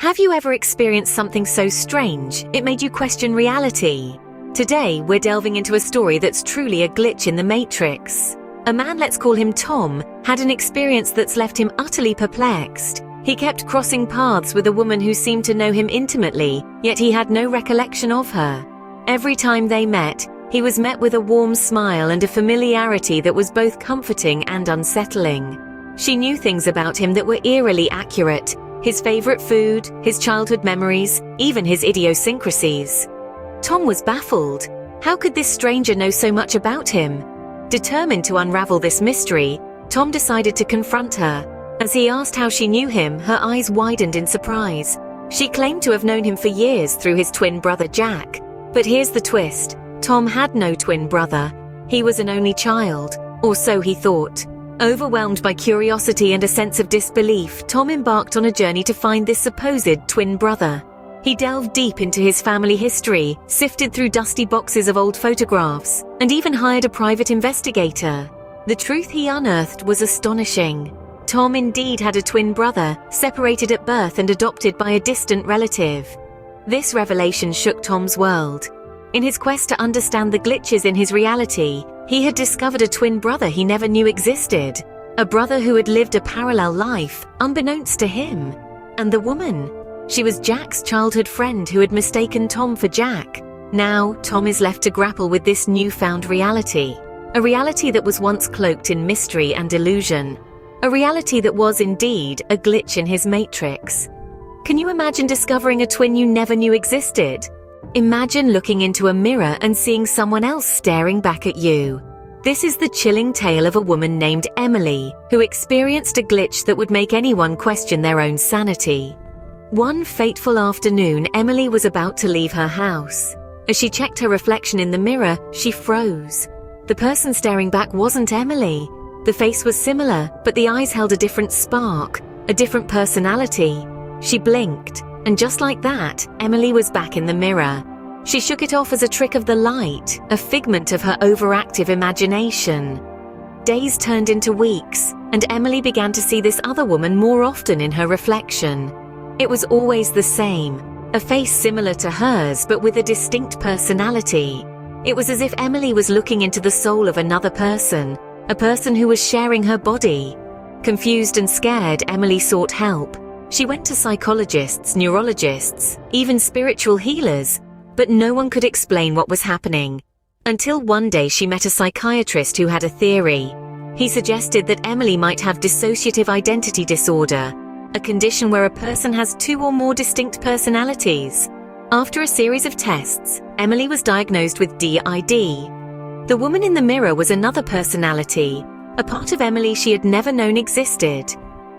Have you ever experienced something so strange it made you question reality? Today, we're delving into a story that's truly a glitch in the Matrix. A man, let's call him Tom, had an experience that's left him utterly perplexed. He kept crossing paths with a woman who seemed to know him intimately, yet he had no recollection of her. Every time they met, he was met with a warm smile and a familiarity that was both comforting and unsettling. She knew things about him that were eerily accurate: his favorite food, his childhood memories, even his idiosyncrasies. Tom was baffled. How could this stranger know so much about him? Determined to unravel this mystery, Tom decided to confront her. As he asked how she knew him, her eyes widened in surprise. She claimed to have known him for years through his twin brother Jack. But here's the twist: Tom had no twin brother. He was an only child, or so he thought. Overwhelmed by curiosity and a sense of disbelief, Tom embarked on a journey to find this supposed twin brother. He delved deep into his family history, sifted through dusty boxes of old photographs, and even hired a private investigator. The truth he unearthed was astonishing. Tom indeed had a twin brother, separated at birth and adopted by a distant relative. This revelation shook Tom's world. In his quest to understand the glitches in his reality, he had discovered a twin brother he never knew existed. A brother who had lived a parallel life, unbeknownst to him. And the woman? She was Jack's childhood friend who had mistaken Tom for Jack. Now, Tom is left to grapple with this newfound reality. A reality that was once cloaked in mystery and illusion. A reality that was indeed a glitch in his matrix. Can you imagine discovering a twin you never knew existed? Imagine looking into a mirror and seeing someone else staring back at you. This is the chilling tale of a woman named Emily, who experienced a glitch that would make anyone question their own sanity. One fateful afternoon, Emily was about to leave her house. As she checked her reflection in the mirror, she froze. The person staring back wasn't Emily. The face was similar, but the eyes held a different spark, a different personality. She blinked, and just like that, Emily was back in the mirror. She shook it off as a trick of the light, a figment of her overactive imagination. Days turned into weeks, and Emily began to see this other woman more often in her reflection. It was always the same, a face similar to hers but with a distinct personality. It was as if Emily was looking into the soul of another person, a person who was sharing her body. Confused and scared, Emily sought help. She went to psychologists, neurologists, even spiritual healers, but no one could explain what was happening. Until one day she met a psychiatrist who had a theory. He suggested that Emily might have dissociative identity disorder, a condition where a person has two or more distinct personalities. After a series of tests, Emily was diagnosed with DID. The woman in the mirror was another personality, a part of Emily she had never known existed.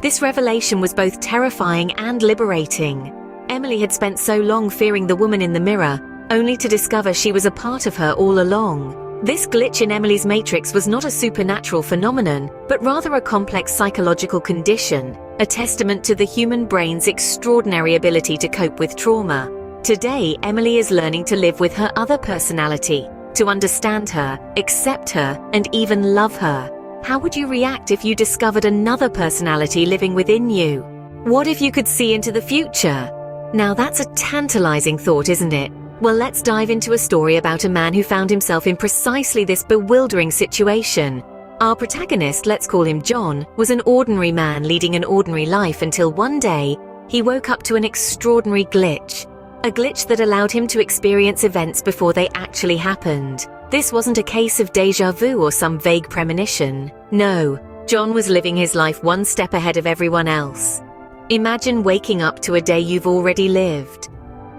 This revelation was both terrifying and liberating. Emily had spent so long fearing the woman in the mirror, only to discover she was a part of her all along. This glitch in Emily's matrix was not a supernatural phenomenon, but rather a complex psychological condition, a testament to the human brain's extraordinary ability to cope with trauma. Today, Emily is learning to live with her other personality, to understand her, accept her, and even love her. How would you react if you discovered another personality living within you? What if you could see into the future? Now that's a tantalizing thought, isn't it? Well, let's dive into a story about a man who found himself in precisely this bewildering situation. Our protagonist, let's call him John, was an ordinary man leading an ordinary life until one day, he woke up to an extraordinary glitch. A glitch that allowed him to experience events before they actually happened. This wasn't a case of déjà vu or some vague premonition. No, John was living his life one step ahead of everyone else. Imagine waking up to a day you've already lived.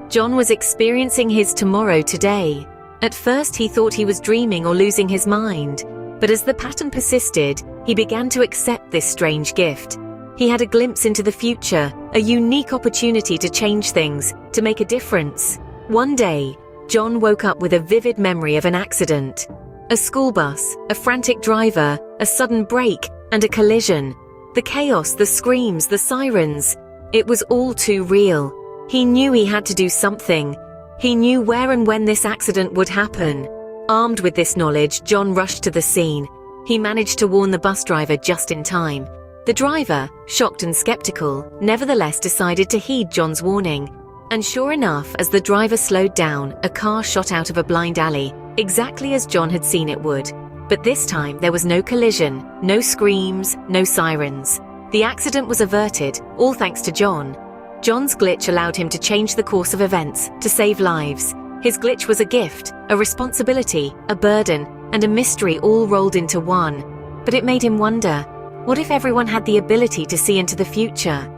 John was experiencing his tomorrow today. At first he thought he was dreaming or losing his mind, but as the pattern persisted, he began to accept this strange gift. He had a glimpse into the future, a unique opportunity to change things, to make a difference. One day, John woke up with a vivid memory of an accident. A school bus, a frantic driver, a sudden brake, and a collision. The chaos, the screams, the sirens. It was all too real. He knew he had to do something. He knew where and when this accident would happen. Armed with this knowledge, John rushed to the scene. He managed to warn the bus driver just in time. The driver, shocked and skeptical, nevertheless decided to heed John's warning. And sure enough, as the driver slowed down, a car shot out of a blind alley, exactly as John had seen it would. But this time there was no collision, no screams, no sirens. The accident was averted, all thanks to John. John's glitch allowed him to change the course of events, to save lives. His glitch was a gift, a responsibility, a burden, and a mystery all rolled into one. But it made him wonder, what if everyone had the ability to see into the future?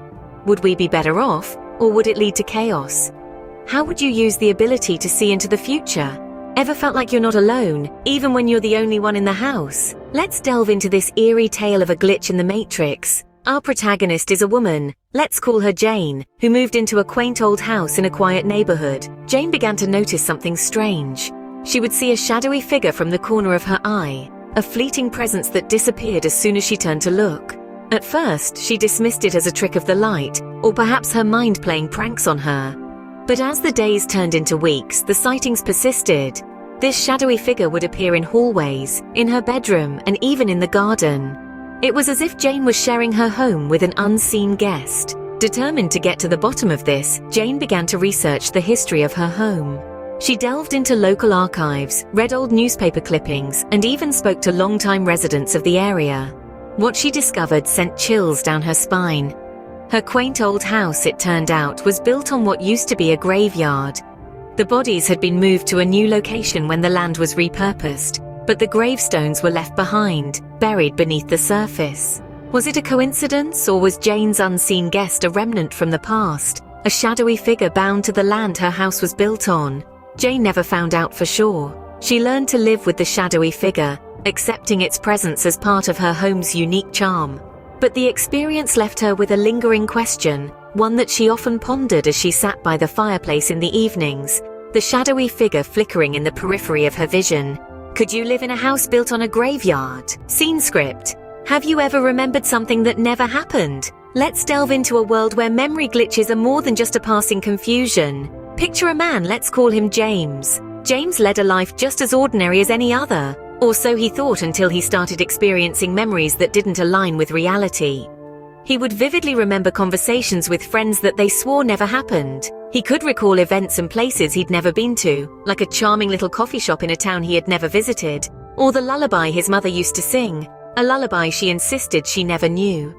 Would we be better off, or would it lead to chaos? How would you use the ability to see into the future? Ever felt like you're not alone, even when you're the only one in the house? Let's delve into this eerie tale of a glitch in the Matrix. Our protagonist is a woman, let's call her Jane, who moved into a quaint old house in a quiet neighborhood. Jane began to notice something strange. She would see a shadowy figure from the corner of her eye, a fleeting presence that disappeared as soon as she turned to look. At first, she dismissed it as a trick of the light, or perhaps her mind playing pranks on her. But as the days turned into weeks, the sightings persisted. This shadowy figure would appear in hallways, in her bedroom, and even in the garden. It was as if Jane was sharing her home with an unseen guest. Determined to get to the bottom of this, Jane began to research the history of her home. She delved into local archives, read old newspaper clippings, and even spoke to longtime residents of the area. What she discovered sent chills down her spine. Her quaint old house, it turned out, was built on what used to be a graveyard. The bodies had been moved to a new location when the land was repurposed, but the gravestones were left behind, buried beneath the surface. Was it a coincidence, or was Jane's unseen guest a remnant from the past, a shadowy figure bound to the land her house was built on? Jane never found out for sure. She learned to live with the shadowy figure, accepting its presence as part of her home's unique charm. But the experience left her with a lingering question, one that she often pondered as she sat by the fireplace in the evenings, the shadowy figure flickering in the periphery of her vision. Could you live in a house built on a graveyard? Scene script. Have you ever remembered something that never happened? Let's delve into a world where memory glitches are more than just a passing confusion. Picture a man, let's call him James. James led a life just as ordinary as any other. Or so he thought until he started experiencing memories that didn't align with reality. He would vividly remember conversations with friends that they swore never happened. He could recall events and places he'd never been to, like a charming little coffee shop in a town he had never visited, or the lullaby his mother used to sing, a lullaby she insisted she never knew.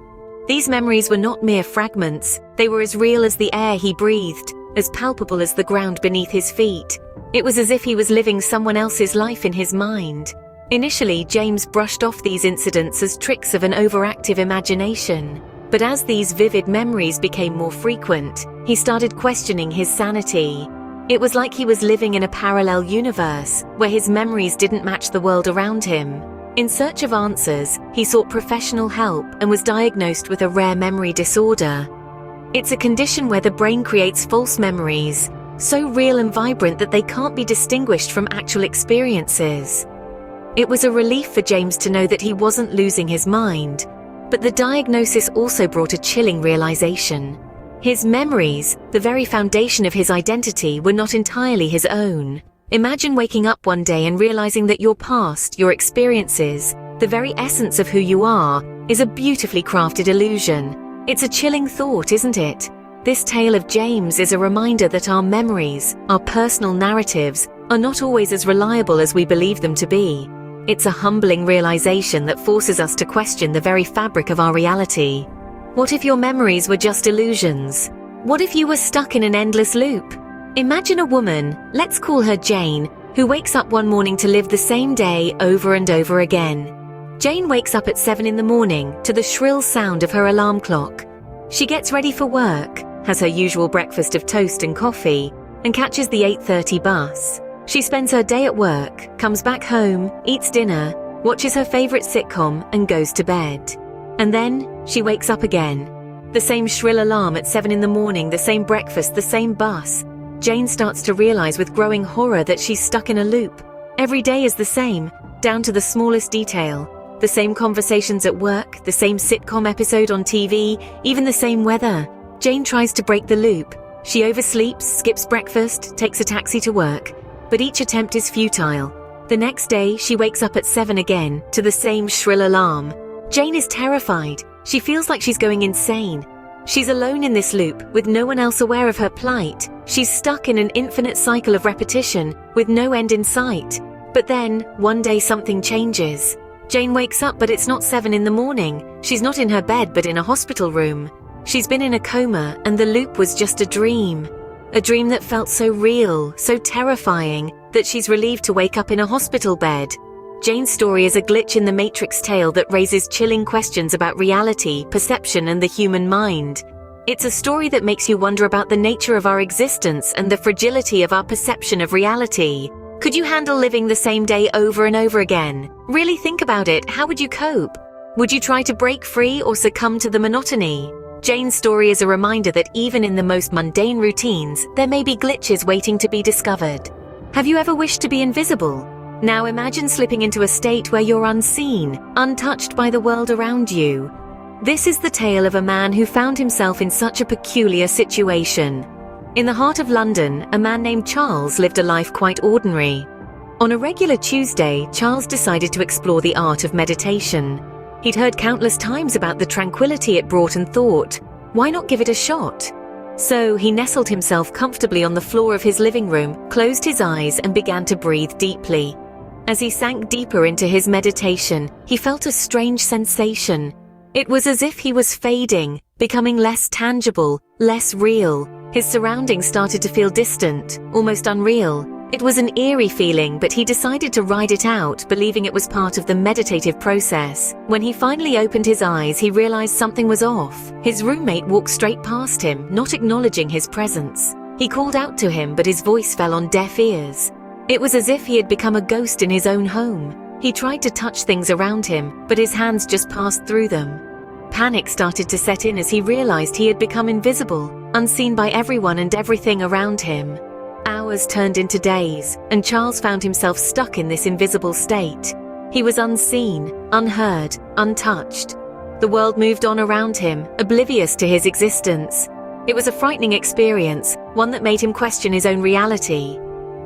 These memories were not mere fragments, they were as real as the air he breathed, as palpable as the ground beneath his feet. It was as if he was living someone else's life in his mind. Initially, James brushed off these incidents as tricks of an overactive imagination. But as these vivid memories became more frequent, he started questioning his sanity. It was like he was living in a parallel universe, where his memories didn't match the world around him. In search of answers, he sought professional help and was diagnosed with a rare memory disorder. It's a condition where the brain creates false memories, so real and vibrant that they can't be distinguished from actual experiences. It was a relief for James to know that he wasn't losing his mind, but the diagnosis also brought a chilling realization. His memories, the very foundation of his identity, were not entirely his own. Imagine waking up one day and realizing that your past, your experiences, the very essence of who you are, is a beautifully crafted illusion. It's a chilling thought, isn't it? This tale of James is a reminder that our memories, our personal narratives, are not always as reliable as we believe them to be. It's a humbling realization that forces us to question the very fabric of our reality. What if your memories were just illusions? What if you were stuck in an endless loop? Imagine a woman, let's call her Jane, who wakes up one morning to live the same day over and over again. Jane wakes up at 7 in the morning to the shrill sound of her alarm clock. She gets ready for work, has her usual breakfast of toast and coffee, and catches the 8:30 bus. She spends her day at work, comes back home, eats dinner, watches her favorite sitcom, and goes to bed. And then, she wakes up again. The same shrill alarm at 7 in the morning, the same breakfast, the same bus. Jane starts to realize with growing horror that she's stuck in a loop. Every day is the same, down to the smallest detail. The same conversations at work, the same sitcom episode on TV, even the same weather. Jane tries to break the loop. She oversleeps, skips breakfast, takes a taxi to work. But each attempt is futile. The next day, she wakes up at 7 again, to the same shrill alarm. Jane is terrified. She feels like she's going insane. She's alone in this loop, with no one else aware of her plight. She's stuck in an infinite cycle of repetition, with no end in sight. But then, one day something changes. Jane wakes up, but it's not 7 in the morning. She's not in her bed, but in a hospital room. She's been in a coma, and the loop was just a dream. A dream that felt so real, so terrifying, that she's relieved to wake up in a hospital bed. Jane's story is a glitch in the Matrix tale that raises chilling questions about reality, perception, and the human mind. It's a story that makes you wonder about the nature of our existence and the fragility of our perception of reality. Could you handle living the same day over and over again? Really think about it. How would you cope? Would you try to break free or succumb to the monotony? Jane's story is a reminder that even in the most mundane routines, there may be glitches waiting to be discovered. Have you ever wished to be invisible? Now imagine slipping into a state where you're unseen, untouched by the world around you. This is the tale of a man who found himself in such a peculiar situation. In the heart of London, a man named Charles lived a life quite ordinary. On a regular Tuesday, Charles decided to explore the art of meditation. He'd heard countless times about the tranquility it brought and thought, why not give it a shot? So he nestled himself comfortably on the floor of his living room, closed his eyes, and began to breathe deeply. As he sank deeper into his meditation, he felt a strange sensation. It was as if he was fading, becoming less tangible, less real. His surroundings started to feel distant, almost unreal. It was an eerie feeling, but he decided to ride it out, believing it was part of the meditative process. When he finally opened his eyes, he realized something was off. His roommate walked straight past him, not acknowledging his presence. He called out to him, but his voice fell on deaf ears. It was as if he had become a ghost in his own home. He tried to touch things around him, but his hands just passed through them. Panic started to set in as he realized he had become invisible, unseen by everyone and everything around him. Hours turned into days, and Charles found himself stuck in this invisible state. He was unseen, unheard, untouched. The world moved on around him, oblivious to his existence. It was a frightening experience, one that made him question his own reality.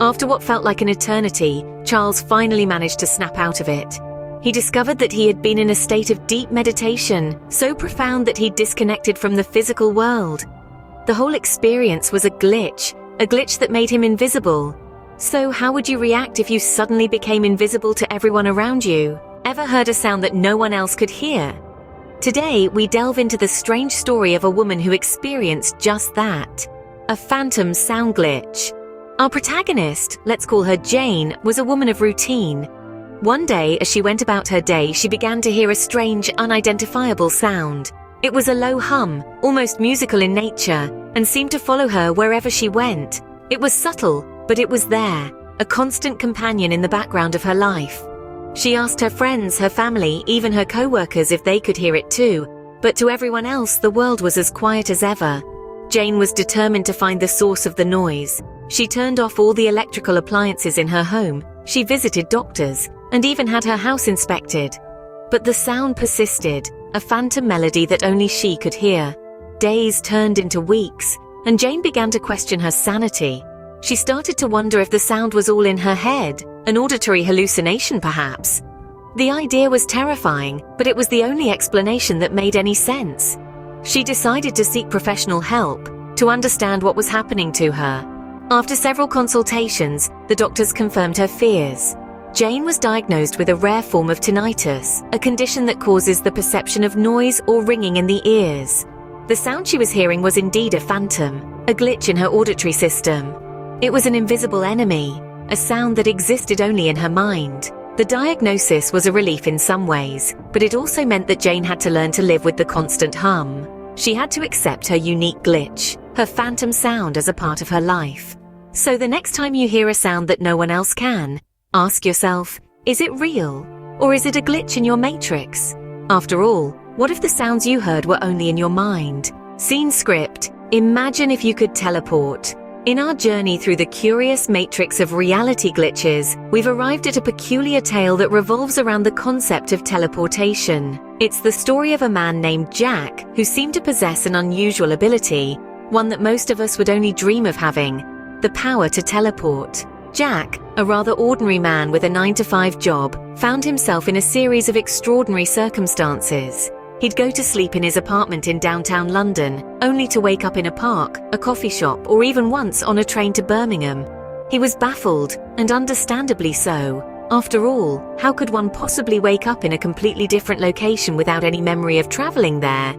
After what felt like an eternity, Charles finally managed to snap out of it. He discovered that he had been in a state of deep meditation, so profound that he'd disconnected from the physical world. The whole experience was a glitch that made him invisible. So how would you react if you suddenly became invisible to everyone around you? Ever heard a sound that no one else could hear? Today, we delve into the strange story of a woman who experienced just that. A phantom sound glitch. Our protagonist, let's call her Jane, was a woman of routine. One day, as she went about her day, she began to hear a strange, unidentifiable sound. It was a low hum, almost musical in nature, and seemed to follow her wherever she went. It was subtle, but it was there, a constant companion in the background of her life. She asked her friends, her family, even her co-workers if they could hear it too, but to everyone else, the world was as quiet as ever. Jane was determined to find the source of the noise. She turned off all the electrical appliances in her home, she visited doctors, and even had her house inspected. But the sound persisted, a phantom melody that only she could hear. Days turned into weeks, and Jane began to question her sanity. She started to wonder if the sound was all in her head, an auditory hallucination perhaps. The idea was terrifying, but it was the only explanation that made any sense. She decided to seek professional help, to understand what was happening to her. After several consultations, the doctors confirmed her fears. Jane was diagnosed with a rare form of tinnitus, a condition that causes the perception of noise or ringing in the ears. The sound she was hearing was indeed a phantom, a glitch in her auditory system. It was an invisible enemy, a sound that existed only in her mind. The diagnosis was a relief in some ways, but it also meant that Jane had to learn to live with the constant hum. She had to accept her unique glitch, her phantom sound as a part of her life. So the next time you hear a sound that no one else can, ask yourself, is it real? Or is it a glitch in your matrix? After all, what if the sounds you heard were only in your mind? Scene script. Imagine if you could teleport. In our journey through the curious matrix of reality glitches, we've arrived at a peculiar tale that revolves around the concept of teleportation. It's the story of a man named Jack, who seemed to possess an unusual ability, one that most of us would only dream of having, the power to teleport. Jack, a rather ordinary man with a 9-to-5 job, found himself in a series of extraordinary circumstances. He'd go to sleep in his apartment in downtown London, only to wake up in a park, a coffee shop, or even once on a train to Birmingham. He was baffled, and understandably so. After all, how could one possibly wake up in a completely different location without any memory of traveling there?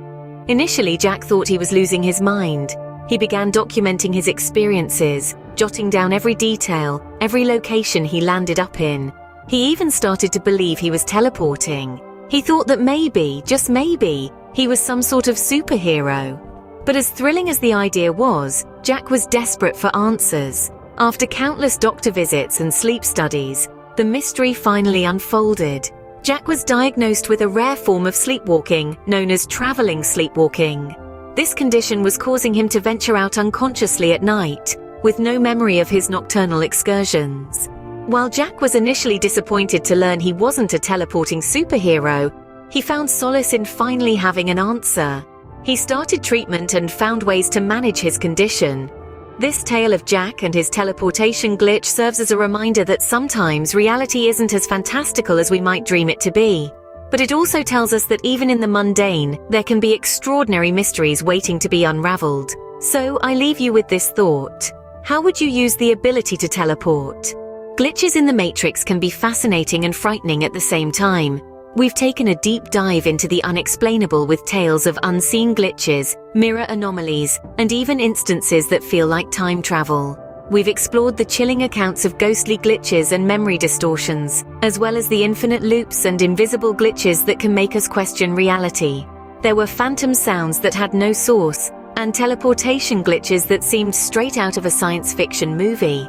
Initially, Jack thought he was losing his mind. He began documenting his experiences, jotting down every detail, every location he landed up in. He even started to believe he was teleporting. He thought that maybe, just maybe, he was some sort of superhero. But as thrilling as the idea was, Jack was desperate for answers. After countless doctor visits and sleep studies, the mystery finally unfolded. Jack was diagnosed with a rare form of sleepwalking, known as traveling sleepwalking. This condition was causing him to venture out unconsciously at night, with no memory of his nocturnal excursions. While Jack was initially disappointed to learn he wasn't a teleporting superhero, he found solace in finally having an answer. He started treatment and found ways to manage his condition. This tale of Jack and his teleportation glitch serves as a reminder that sometimes reality isn't as fantastical as we might dream it to be. But it also tells us that even in the mundane, there can be extraordinary mysteries waiting to be unraveled. So I leave you with this thought. How would you use the ability to teleport? Glitches in the Matrix can be fascinating and frightening at the same time. We've taken a deep dive into the unexplainable with tales of unseen glitches, mirror anomalies, and even instances that feel like time travel. We've explored the chilling accounts of ghostly glitches and memory distortions, as well as the infinite loops and invisible glitches that can make us question reality. There were phantom sounds that had no source, and teleportation glitches that seemed straight out of a science fiction movie.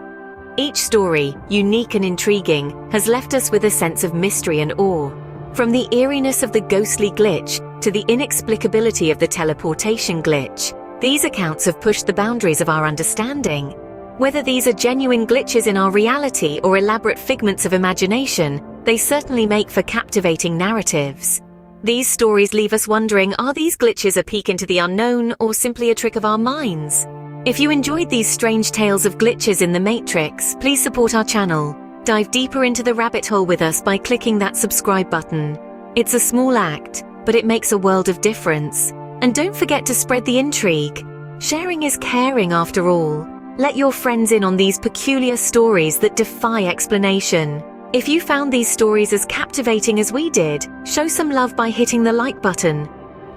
Each story, unique and intriguing, has left us with a sense of mystery and awe. From the eeriness of the ghostly glitch to the inexplicability of the teleportation glitch, these accounts have pushed the boundaries of our understanding. Whether these are genuine glitches in our reality or elaborate figments of imagination, they certainly make for captivating narratives. These stories leave us wondering, are these glitches a peek into the unknown or simply a trick of our minds? If you enjoyed these strange tales of glitches in the Matrix, please support our channel. Dive deeper into the rabbit hole with us by clicking that subscribe button. It's a small act, but it makes a world of difference. And don't forget to spread the intrigue. Sharing is caring after all. Let your friends in on these peculiar stories that defy explanation. If you found these stories as captivating as we did, show some love by hitting the like button.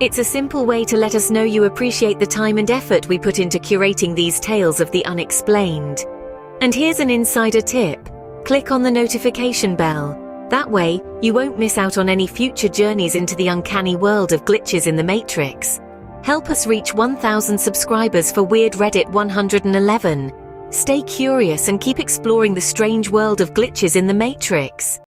It's a simple way to let us know you appreciate the time and effort we put into curating these tales of the unexplained. And here's an insider tip. Click on the notification bell. That way, you won't miss out on any future journeys into the uncanny world of glitches in the Matrix. Help us reach 1,000 subscribers for Weird Reddit 111. Stay curious and keep exploring the strange world of glitches in the Matrix.